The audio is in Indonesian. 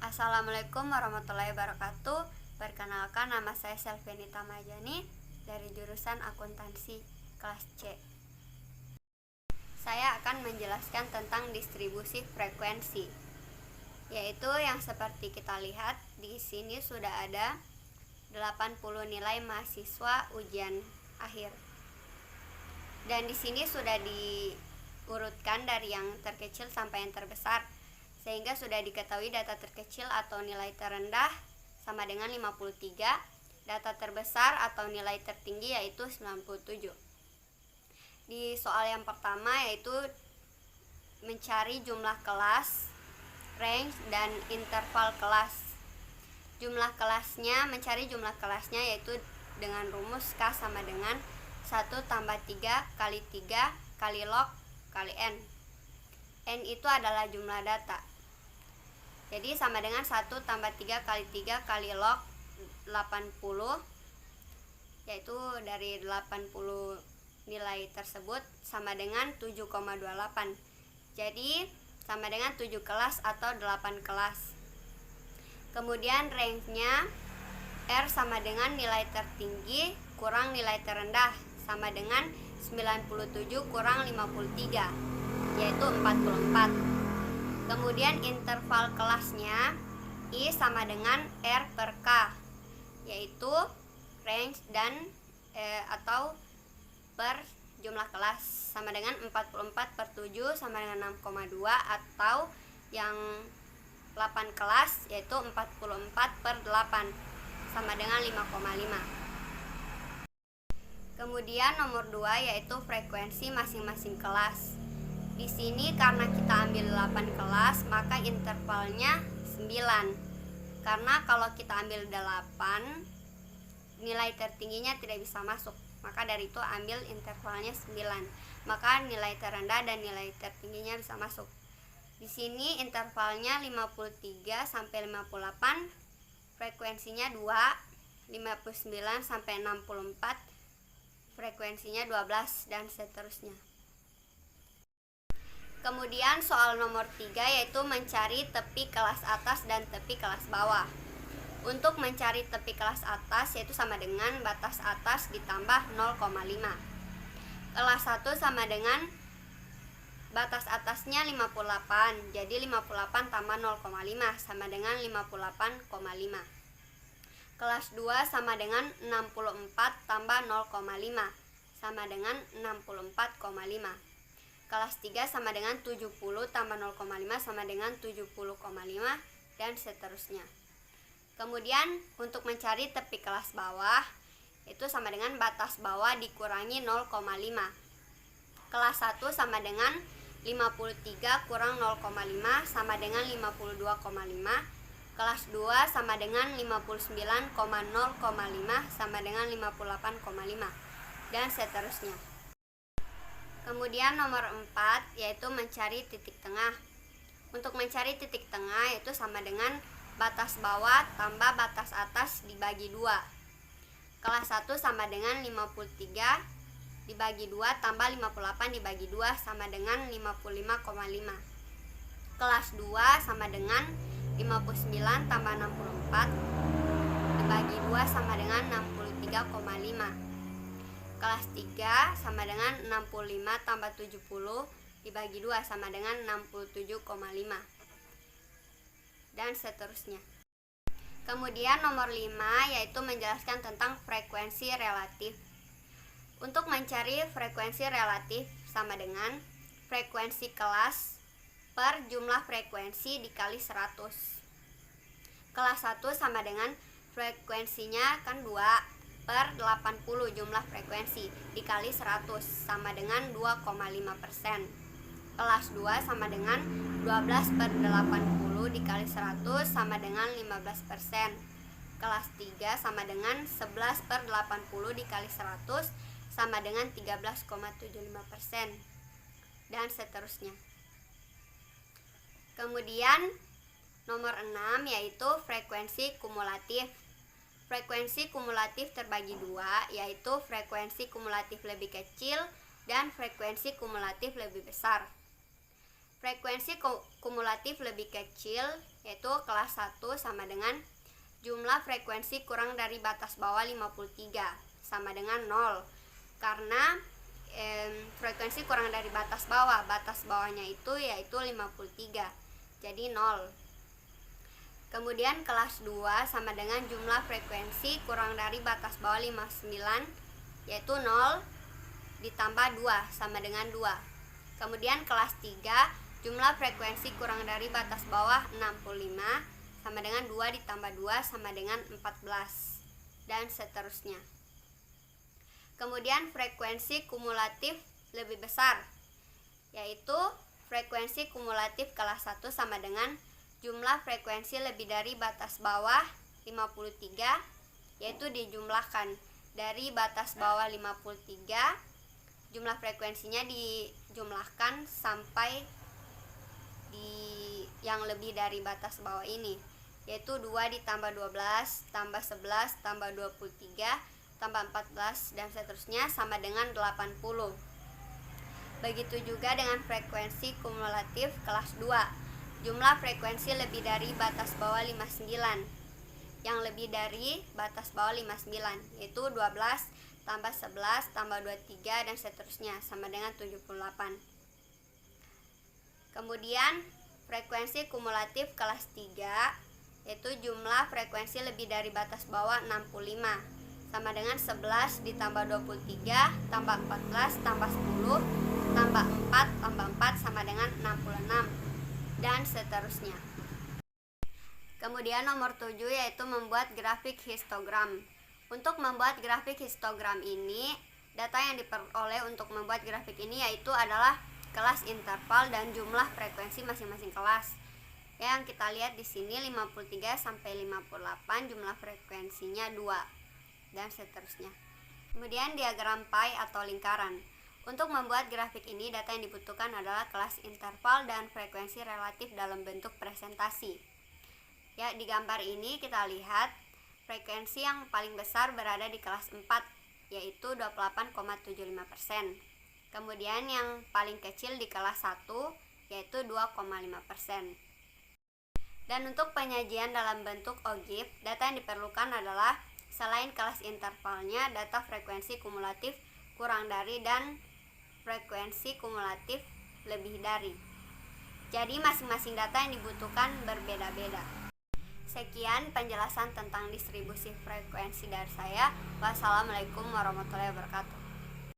Assalamualaikum warahmatullahi wabarakatuh. Perkenalkan, nama saya Selvinita Majani dari jurusan akuntansi kelas C. Saya akan menjelaskan tentang distribusi frekuensi, yaitu yang seperti kita lihat di sini sudah ada 80 nilai mahasiswa ujian akhir. Dan di sini sudah diurutkan dari yang terkecil sampai yang terbesar, sehingga sudah diketahui data terkecil atau nilai terendah sama dengan 53, data terbesar atau nilai tertinggi yaitu 97. Di soal yang pertama yaitu mencari jumlah kelas, range, dan interval kelas. Mencari jumlah kelasnya yaitu dengan rumus K sama dengan 1 tambah 3 kali 3 kali log kali N. N itu adalah jumlah data. Jadi sama dengan 1 tambah 3 kali 3 kali log 80, yaitu dari 80 nilai tersebut sama dengan 7,28. Jadi sama dengan 7 kelas atau 8 kelas. Kemudian range-nya R sama dengan nilai tertinggi kurang nilai terendah sama dengan 97 kurang 53, yaitu 44. Kemudian interval kelasnya I sama dengan R per K, yaitu range dan atau per jumlah kelas sama dengan 44 per 7 sama dengan 6,2, atau yang 8 kelas yaitu 44 per 8 sama dengan 5,5. Kemudian nomor 2 yaitu frekuensi masing-masing kelas. Di sini karena kita ambil 8 kelas, maka intervalnya 9. Karena kalau kita ambil 8, nilai tertingginya tidak bisa masuk. Maka dari itu ambil intervalnya 9. Maka nilai terendah dan nilai tertingginya bisa masuk. Di sini intervalnya 53 sampai 58, frekuensinya 2, 59 sampai 64, frekuensinya 12, dan seterusnya. Kemudian soal nomor 3 yaitu mencari tepi kelas atas dan tepi kelas bawah. Untuk mencari tepi kelas atas yaitu sama dengan batas atas ditambah 0,5. Kelas 1 sama dengan batas atasnya 58, jadi 58 tambah 0,5 sama dengan 58,5. Kelas 2 sama dengan 64 tambah 0,5 sama dengan 64,5. Kelas 3 sama dengan 70 tambah 0,5 sama dengan 70,5, dan seterusnya. Kemudian untuk mencari tepi kelas bawah itu sama dengan batas bawah dikurangi 0,5. Kelas 1 sama dengan 53 kurang 0,5 sama dengan 52,5. Kelas 2 sama dengan 59,0,5 sama dengan 58,5, dan seterusnya. Kemudian nomor 4 yaitu mencari titik tengah. Untuk mencari titik tengah yaitu sama dengan batas bawah tambah batas atas dibagi 2. Kelas 1 sama dengan 53 dibagi 2 tambah 58 dibagi 2 sama dengan 55,5. Kelas 2 sama dengan 59 tambah 64 dibagi 2 sama dengan 63,5. Kelas 3 sama dengan 65 tambah 70 dibagi 2 sama dengan 67,5, dan seterusnya. Kemudian nomor 5 yaitu menjelaskan tentang frekuensi relatif. Untuk mencari frekuensi relatif sama dengan frekuensi kelas per jumlah frekuensi dikali 100. Kelas 1 sama dengan frekuensinya kan 2 per 80 jumlah frekuensi dikali 100 sama dengan 2,5%. Kelas 2 sama dengan 12 per 80 dikali 100 sama dengan 15%. Kelas 3 sama dengan 11 per 80 dikali 100 sama dengan 13,75%, dan seterusnya. Kemudian nomor 6 yaitu frekuensi kumulatif. Frekuensi kumulatif terbagi 2, yaitu frekuensi kumulatif lebih kecil dan frekuensi kumulatif lebih besar. Frekuensi kumulatif lebih kecil, yaitu kelas 1 sama dengan jumlah frekuensi kurang dari batas bawah 53 sama dengan 0. Karena frekuensi kurang dari batas bawahnya itu yaitu 53, jadi 0. Kemudian kelas 2 sama dengan jumlah frekuensi kurang dari batas bawah 59, yaitu 0 ditambah 2 sama dengan 2. Kemudian kelas 3 jumlah frekuensi kurang dari batas bawah 65 sama dengan 2 ditambah 2 sama dengan 14, dan seterusnya. Kemudian frekuensi kumulatif lebih besar, yaitu frekuensi kumulatif kelas 1 sama dengan jumlah frekuensi lebih dari batas bawah 53, yaitu dijumlahkan dari batas bawah 53, jumlah frekuensinya dijumlahkan sampai di yang lebih dari batas bawah ini, yaitu 2 ditambah 12 tambah 11 tambah 23 tambah 14 dan seterusnya sama dengan 80. Begitu juga dengan frekuensi kumulatif kelas 2, jumlah frekuensi lebih dari batas bawah 59, yang lebih dari batas bawah 59, yaitu 12 tambah 11 tambah 23 dan seterusnya sama dengan 78. Kemudian frekuensi kumulatif kelas 3, yaitu jumlah frekuensi lebih dari batas bawah 65 sama dengan 11 ditambah 23 tambah 14 tambah 10 tambah 4 tambah 4 sama dengan 66, dan seterusnya. Kemudian nomor 7 yaitu membuat grafik histogram. Untuk membuat grafik histogram ini, data yang diperoleh untuk membuat grafik ini yaitu adalah kelas, interval, dan jumlah frekuensi masing-masing kelas. Yang kita lihat di sini 53 sampai 58 jumlah frekuensinya 2, dan seterusnya. Kemudian diagram pie atau lingkaran. Untuk membuat grafik ini, data yang dibutuhkan adalah kelas, interval, dan frekuensi relatif dalam bentuk presentasi. Ya, di gambar ini kita lihat frekuensi yang paling besar berada di kelas 4, yaitu 28,75%. Kemudian yang paling kecil di kelas 1, yaitu 2,5%. Dan untuk penyajian dalam bentuk OGIF, data yang diperlukan adalah selain kelas intervalnya, data frekuensi kumulatif kurang dari dan frekuensi kumulatif lebih dari. Jadi masing-masing data yang dibutuhkan berbeda-beda. Sekian penjelasan tentang distribusi frekuensi dari saya. Wassalamualaikum warahmatullahi wabarakatuh.